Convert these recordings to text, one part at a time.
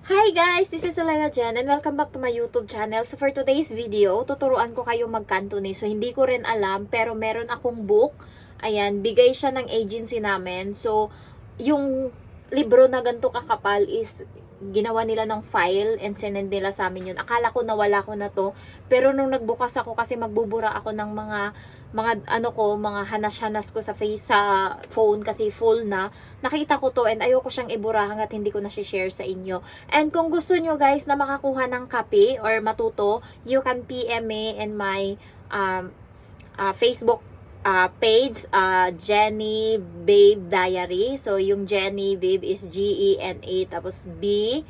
Hi guys! This is Alea Jen and welcome back to my YouTube channel. So for today's video, tuturuan ko kayo mag-Cantonese. So hindi ko rin alam pero meron akong book. Ayan, bigay siya ng agency namin. So yung libro na ganito kakapal is ginawa nila ng file and sinend nila sa amin yun. Akala ko nawala ko na to. Pero nung nagbukas ako kasi magbubura ako ng mga hanas-hanas ko sa phone kasi full na. Nakita ko to and ayoko siyang ibura hanggat hindi ko na share sa inyo. And kung gusto nyo guys na makakuha ng copy or matuto, you can PM me in my Facebook page, Jenny Babe Diary. So yung Jenny Babe is Gena tapos BHABE.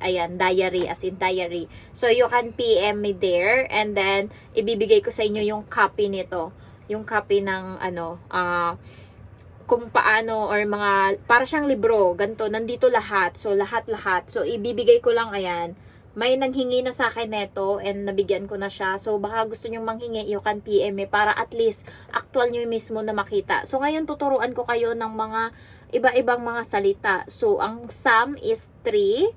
Ayan, diary as in diary. So you can PM me there and then ibibigay ko sa inyo yung copy nito. Yung copy ng kung paano or mga para siyang libro, ganito, nandito lahat. So lahat-lahat. So ibibigay ko lang ayan. May nanghingi na sa akin neto and nabigyan ko na siya. So baka gusto niyo manghingi, you can PM me para at least actual niyo mismo na makita. So ngayon tuturuan ko kayo ng mga iba-ibang mga salita. So ang Sam is tree,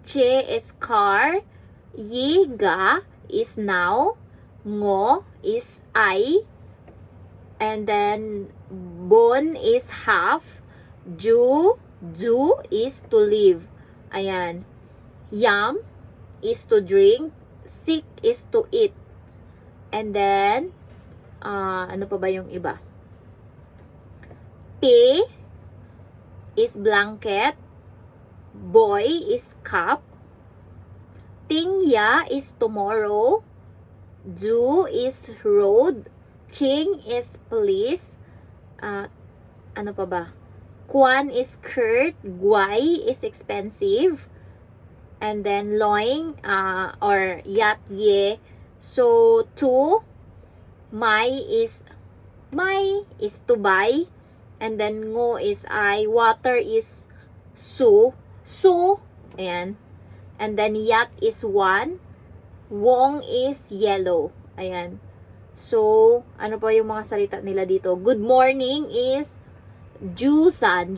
che is car, yiga is now, ngo is I, and then bon is half, ju is to live. Ayan. Yam is to drink, sick is to eat. And then ano pa ba yung iba? P is blanket, boy is cup, tingya is tomorrow, ju is road, ching is police, ano pa ba? Kwan is skirt, guay is expensive, and then loing or yat ye. So to my is to buy, and then ngo is I, water is su, ayan, and then yat is one, wong is yellow. Ayan. So, ano pa yung mga salita nila dito? Good morning is Jusan.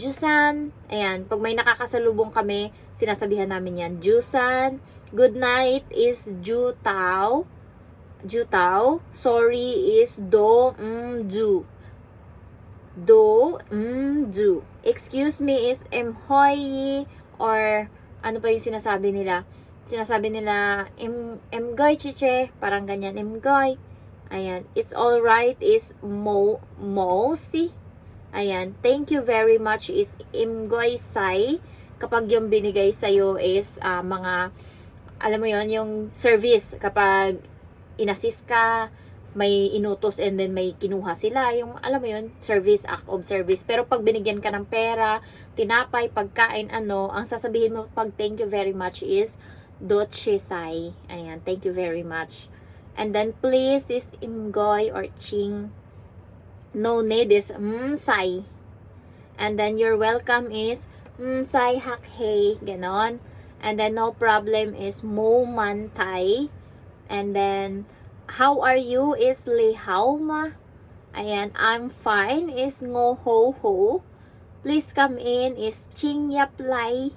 Ayan. Pag may nakakasalubong kami, sinasabihan namin yan. Jusan. Good night is Jutao. Sorry is Do Du. Excuse me is Emhoyi, or ano pa yung sinasabi nila? Sinasabi nila Emgoy chiche. Parang ganyan. Emgoy. Ayan. It's alright is Mosi. Ayan. Thank you very much is Imgoy Sai. Kapag yung binigay sa'yo is mga, alam mo yon yung service. Kapag inassist ka, may inutos and then may kinuha sila. Yung, alam mo yon service, act of service. Pero pag binigyan ka ng pera, tinapay, pagkain, ang sasabihin mo pag thank you very much is Doche Sai. Ayan. Thank you very much. And then please is Imgoy or Ching. No need is Sai. And then your welcome is Sai hak hey. Ganon. And then no problem is Mo man tai. And then how are you is Li hao ma. Ayan. I'm fine is Ngo ho ho. Please come in is Ching yap lai.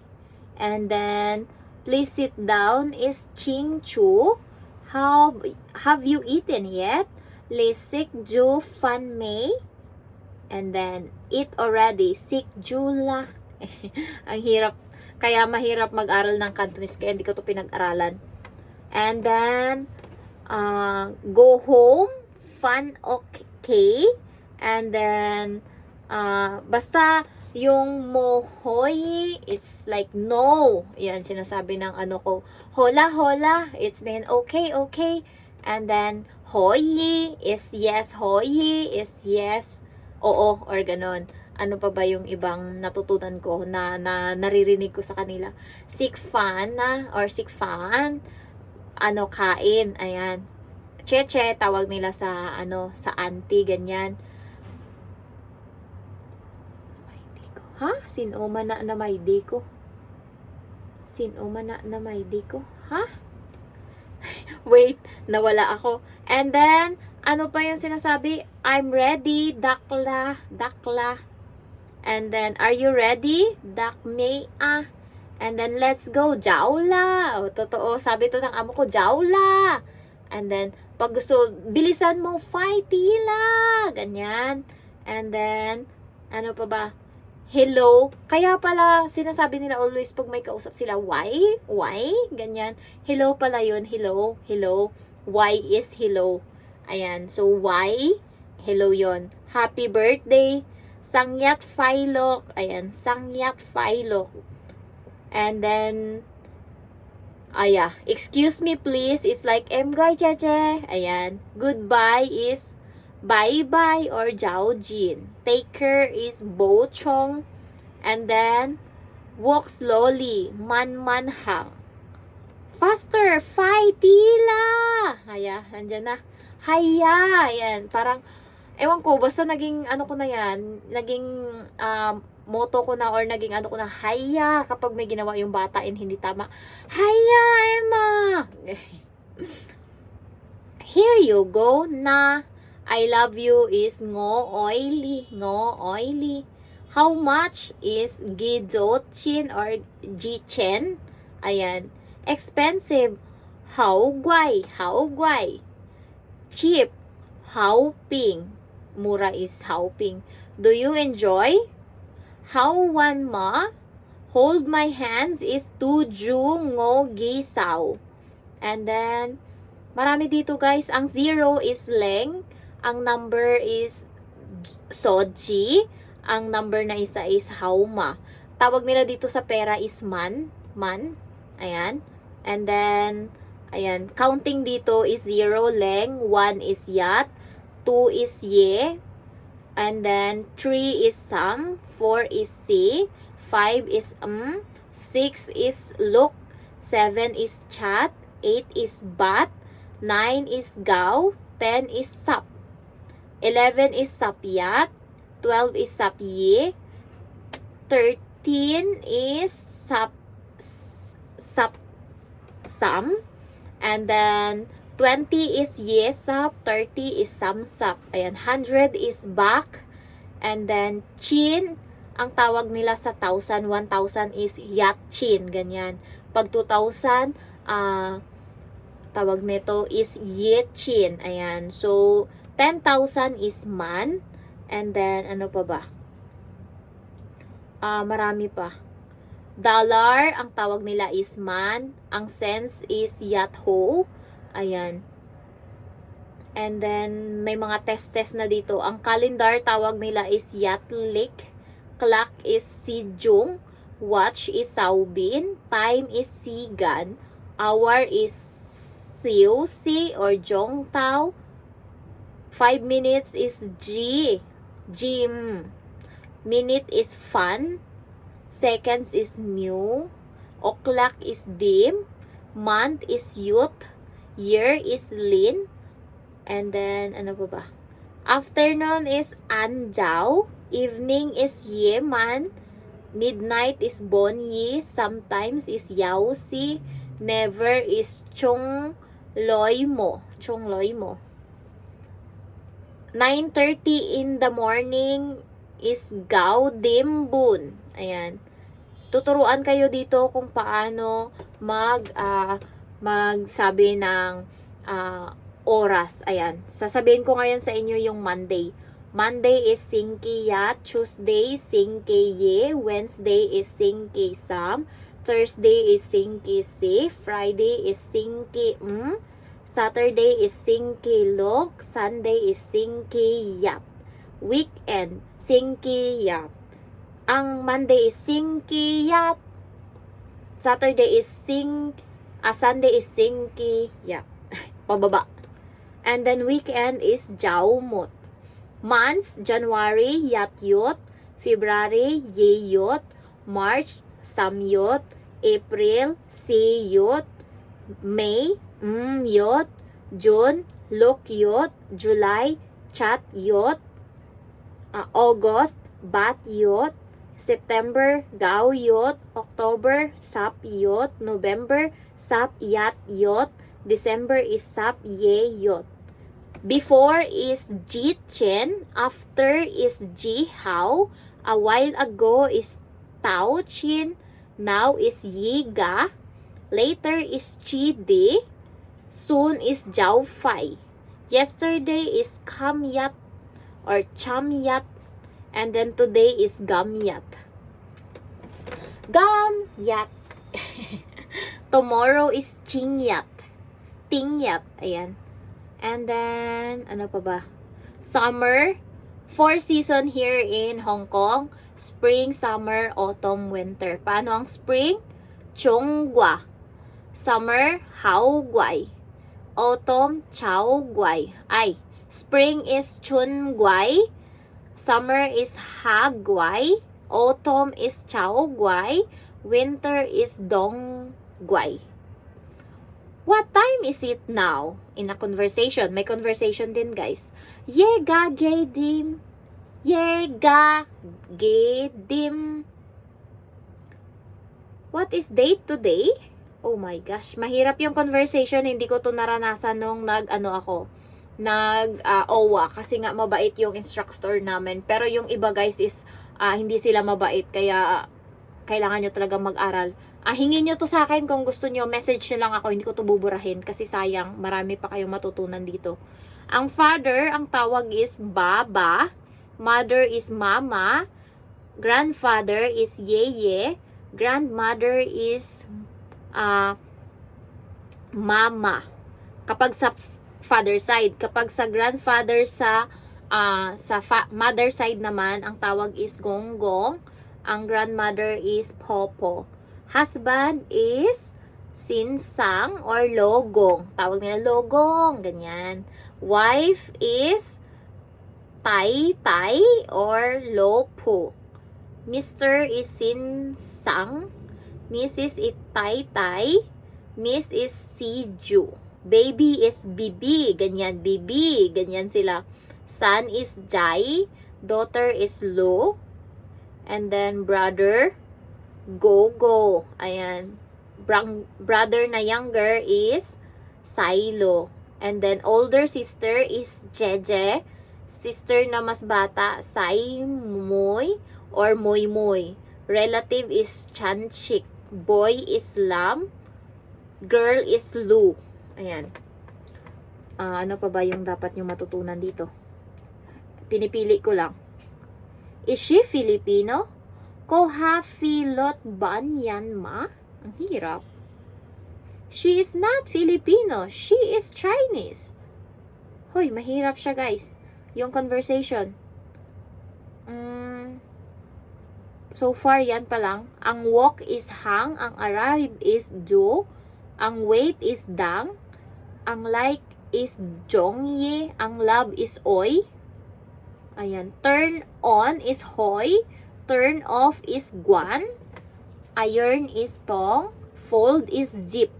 And then please sit down is Ching chu. Have you eaten yet? Sik ju fan mei. And then eat already. Sik jula. Ang hirap. Kaya mahirap mag-aral ng Cantonese. Kaya hindi ko to pinag-aralan. And then go home. Fun okay. And then basta yung mohoy, it's like no. Yan, sinasabi ng ko. Hola, hola. It's been okay. And then hoyi is yes. Hoyi is yes. Oo, or ganon. Ano pa ba yung ibang natutunan ko na naririnig ko sa kanila? Sick fan or sick fan. Kain. Ayan. Cheche, tawag nila sa sa auntie, ganyan. Ha? Sinoma na may di ko. Sinoma na may di ko. Ha? Wait, nawala ako. And then, ano pa yung sinasabi? I'm ready, dakla. And then, are you ready? Dak may And then, let's go. Jaula. O, totoo. Sabi to ng amo ko, jaula. And then, pag gusto, bilisan mo, fightila. Ganyan. And then, ano pa ba? Hello. Kaya pala, sinasabi nila always pag may kausap sila, why? Why? Ganyan. Hello pala yun. Hello. Hello. Why is hello. Ayan. So, why? Hello yon. Happy birthday. Sangyat Philok. Ayan. Sangyat Philok. And then, excuse me please. It's like, Emgoy Cheche. Ayan. Goodbye is bye-bye or Jiaojin. Take care is Bo Chong. And then, walk slowly. Man hang. Faster. Tila. Nandyan na. Haya. Ayan. Parang, ewan ko, basta naging, ano ko na yan, naging, motto ko na or naging ano ko na, haya, kapag may ginawa yung bata and hindi tama. Haya, Emma! Here you go na. I love you is ngo oily. Ngo oily. How much is gijochin or jichen? Ayan. Expensive. How guay. How guay. Cheap. How ping. Mura is how ping. Do you enjoy? How one ma? Hold my hands is tuju ngo gisaw. And then, marami dito guys. Ang 0 is leng. Ang number is soji. Ang number na isa is hauma. Tawag nila dito sa pera is man. Man. Ayan. And then, ayan. Counting dito is 0 leng. 1 is yat. 2 is ye. And then, 3 is sam. 4 is si. 5 is 6 is look. 7 is chat. 8 is bat. 9 is gaw. 10 is sap. 11 is sapyat. 12 is sapye. 13 is sam. And then, 20 is yesap. 30 is samsap. Ayan, 100 is bak. And then, chin. Ang tawag nila sa 1,000, 1,000 is yatchin. Ganyan. Pag 2,000, tawag nito is yechin. Ayan. So, 10,000 is man. And then, ano pa ba? Marami pa. Dollar, ang tawag nila is man. Ang cents is yatho. Ayan. And then, may mga test na dito. Ang calendar, tawag nila is yatlik. Clock is sijung. Watch is saubin. Time is sigan. Hour is siusi or jongtao. 5 minutes is gym. Minute is fun. Seconds is mu. O'clock is dim. Month is youth. Year is lin. And then, ano pa ba? Afternoon is anjao. Evening is yeman. Midnight is bonyi. Sometimes is yaosi. Never is chong loy mo. Chong loy mo. 9:30 in the morning is gao dimbun. Ayan. Tuturuan kayo dito kung paano magsabi ng oras. Ayan. Sasabihin ko ngayon sa inyo yung Monday. Monday is singkiya, Tuesday singkiye, Wednesday is singkisam, Thursday is singkisi, Friday is singki Saturday is singkilok, Sunday is singkiyap. Weekend, singkiyap. Ang Monday is singkiyap. Saturday is Sunday is singkiyap. Pababa. And then weekend is jaumot. Months, January, yatyot. February, yeyot. March, samyot. April, siyot. May, yot. June, lokyot. July, chatyot. August, batyot. September, gawyot. October, sapyot. November, sapyatyot. December is sapyeyot. Before is jichen. After is jihao. A while ago is Tao Chin. Now is Yiga. Later is Chidi. Soon is Jiao Fai. Yesterday is Kamyat or Chamyat. And then today is Gamyat. Gamyat. Tomorrow is Chingyat. Tingyat. Ayan. And then, ano pa ba? Summer. 4 season here in Hong Kong. Spring, summer, autumn, winter. Paano ang spring? Chonggwa. Summer, Haoguai. Autumn, Chaoguai. Ay, spring is Chunguai. Summer is Haguai. Autumn is Chaoguai. Winter is Dongguai. What time is it now? In a conversation. May conversation din, guys. Yega gedim. Yega gedim. What is date today? Oh my gosh. Mahirap yung conversation. Hindi ko to naranasan nung OWA. Kasi nga mabait yung instructor namin. Pero yung iba, guys, is hindi sila mabait. Kaya kailangan nyo talaga mag-aral. Hingin nyo to sa akin kung gusto nyo. Message nyo lang ako. Hindi ko to buburahin. Kasi sayang. Marami pa kayong matutunan dito. Ang father, ang tawag is Baba. Mother is Mama. Grandfather is Yeye. Grandmother is Mama. Kapag sa father side. Kapag sa grandfather mother side naman, ang tawag is Gonggong. Ang grandmother is Popo. Husband is Sinsang or Logong. Tawag nila Logong. Ganyan. Wife is Tai Tai or Lopo. Mr. is Sinsang. Mrs. is Tai Tai. Miss is Siju. Baby is Bibi. Ganyan, Bibi. Ganyan sila. Son is Jai. Daughter is Lo. And then brother, Go. Ayan. Brother na younger is Silo. And then older sister is Jeje. Sister na mas bata, Sai Moy or Moy Moy. Relative is Chanchik. Boy is Lam. Girl is Lu. Ayan. Ano pa ba yung dapat nyo matutunan dito? Pinipili ko lang. Is she Filipino? Kohafilot ban yan ma? Ang hirap. She is not Filipino. She is Chinese. Hoy, mahirap siya, guys. Yung conversation. So far, yan pa lang. Ang walk is hang. Ang arrive is do. Ang wait is dang. Ang like is jongye. Ang love is oy. Ayan. Turn on is hoy. Turn off is guan. Iron is tong. Fold is zip.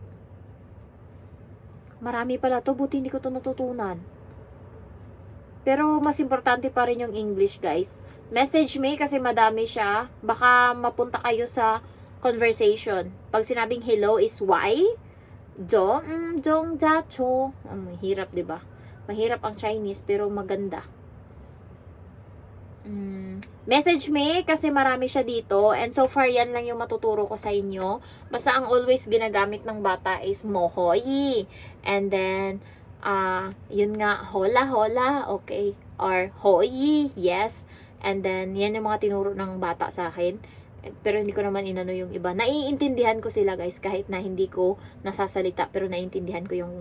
Marami pala to. Buti hindi ko to natutunan. Pero mas importante pa rin yung English, guys. Message me kasi madami siya. Baka mapunta kayo sa conversation. Pag sinabing hello is why? Jong da cho. Mahirap, 'di ba? Mahirap ang Chinese pero maganda. Message me kasi marami siya dito. And so far, yan lang yung matuturo ko sa inyo. Basta ang always ginagamit ng bata is mohoyi. And then, yun nga, hola, okay. Or hoyi, yes. And then, yan yung mga tinuro ng bata sa akin. Pero hindi ko naman inano yung iba. Naiintindihan ko sila, guys, kahit na hindi ko nasasalita. Pero naiintindihan ko yung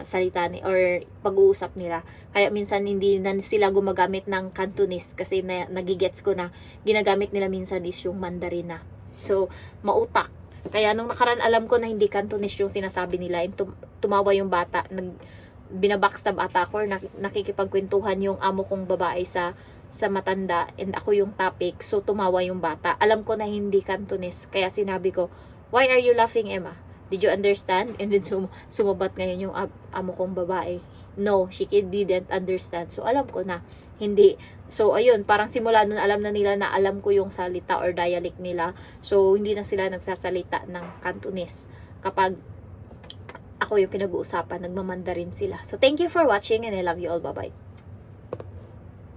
salita or pag-uusap nila. Kaya minsan hindi na sila gumagamit ng Cantonese. Kasi nagigets ko na ginagamit nila minsan is yung Mandarin na. So, mautak. Kaya nung nakaraan alam ko na hindi Cantonese yung sinasabi nila. Tumawa yung bata. Binabackstab ata ko or nakikipagkwentuhan yung amo kong babae sa matanda and ako yung topic, so tumawa yung bata. Alam ko na hindi Cantonese, kaya sinabi ko, why are you laughing, Emma? Did you understand? And then sumabat ngayon yung amo kong babae. No, she didn't understand. So alam ko na hindi. So ayun, parang simula nun alam na nila na alam ko yung salita or dialect nila. So hindi na sila nagsasalita ng Cantonese kapag ako yung pinag-uusapan, nagmamandarin sila. So thank you for watching and I love you all. Bye-bye.